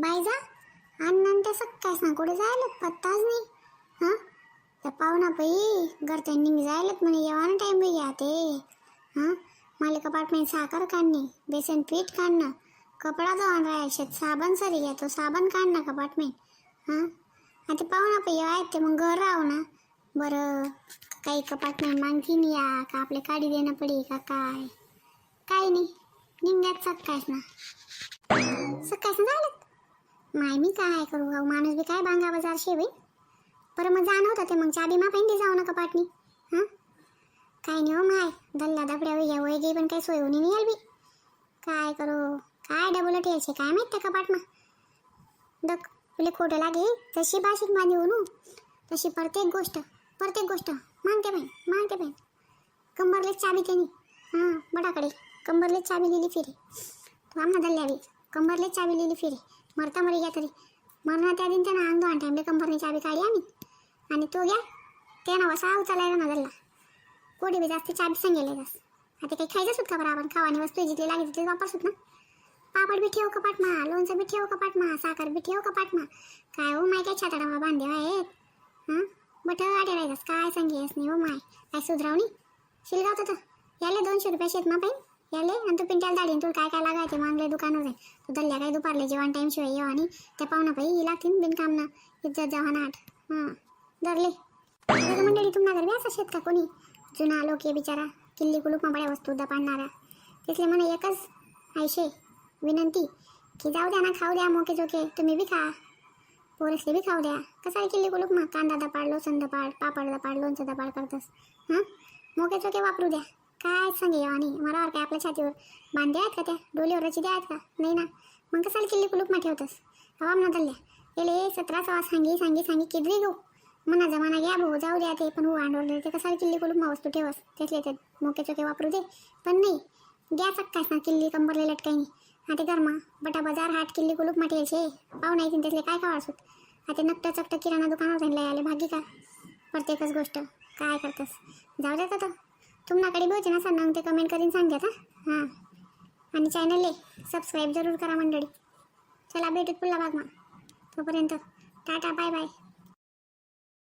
बाई जा अण्णा त्या सकाळच ना कुठे जायला पत्ताच नाही. हां त्या पाहुणा बाई घरच्या निघ जायलात म्हणे येवाना टाईम बी घ्या ते. हां मला कपाटमध्ये साखर काढणे, बेसन पीठ काढणं, कपडा धुवून राहायचे, साबण सरी घ्या तो साबण काढणं कपाटमध्ये. हां आता पाहुणा बाई आहेत ते मग घर राहू ना. बरं काही कपाटमध्ये मागीन या का आपले काढी देणं पडी का काय काही नाही निघण्यात सकाळच ना झालं. माय मी काय करू भाऊ माणूस बी काय बांगा बाजार शेवी पर मग जाणं होतं ते मग चाबी मा पाहिजे जाऊ ना कपाटनी. हां काय नाही हो माय दल्ला दबड्या वय वय गे पण काही सोय होणी नाही बी काय करू काय डबल ठेवायचे काय माहीत त्या कपाट मा दक तुला खोटं लागे तशी भाषिक माझी होणू तशी प्रत्येक गोष्ट मागते बाई कंबरलेच चाबी त्यांनी. हां बडाकडे कंबरलेच चाबी लिहिली फिरे तू आमना दल्ल्यावी कंबरलेच चाबी लिहिली फिरे मरता मरी घ्या तरी मरणा त्या दिन त्यानं अंग दोन टाइमले कंबरने चाबी काढली आम्ही आणि तो घ्या त्यानं वसा उचलायला ना दल्ला कोडी बी जास्त चाबी सांगेल जास. आता काही खायचं सुट का बरं आपण खावानी वस्तू जिथली लागेल तिथे वापरसूत ना. पापड बी ठेव कपाट मा, लोणचं बी ठेव कपाट मा, साखर बी ठेव कपाट मा. काय हो माय काय छाताडा बांधे आहेत. हां बट आडे राहायचं काय सांगेस नाही हो माय काय सुधरावणी शिलगावत होतं याले 200 रुपये शेत मा पाहिजे याले आणि तू पिंटाला दाडीन तुला काय काय लागायचे मागले दुकानावर आहे तू दल्ल्या काय दुपारले जेवण टाईम शिवाय येऊ आणि त्या पाहुणा पाहिजे लागतील बिनकाम ना इज्जत जवाना आठ. हां धरले मंडळी तुम्हाला घर असं शेत का कोणी जुना लोक आहे बिचारा किल्ली कुलूप बड्या वस्तू पाडणारा तिथले म्हणा एकच आयशे विनंती की जाऊ द्या ना खाऊ द्या मोके जोके तुम्ही बी खा पोरसले बी खाऊ द्या कसा किल्ली कुलूप मग कांदा दपाड लोसन दपाड पापड दपाड लोणचं दपाड करतस. हां मोके चोके वापरू द्या काय सांगे आणि मरावर काय आपल्या छातीवर बांधे आहेत का त्या डोलीवर रची आहेत का नाही ना मग कसाला किल्ली कुलूप मा ठेवतस हवा म्हणा दल्ल्या येले 17 सवा सांगी किदरी गो मना जमाना घ्या भाऊ जाऊ द्या ते पण हो आंडवले ते कसाला किल्ली कुलूप मा वस्तू ठेवस त्यातले ते मोके चोके वापरू दे पण नाही द्या सक्काच ना किल्ली कंबरले लटकाई नाही. आता गरमा बटा बाजार हाट किल्ली कुलूप मा ठेवायचे पाहून येतील त्यातले काय खावासूत. आता नकटं चकटं किराणा दुकानावर जायला आले भागी का प्रत्येकच गोष्ट काय करतस जाऊ द्या तर तुम्हाकडे बोलचे ना सांगा ते कमेंट करून सांगत. हां आणि चॅनलले सबस्क्राईब जरूर करा मंडळी. चला भेटूत पुढला भाग मग तोपर्यंत टाटा बाय बाय.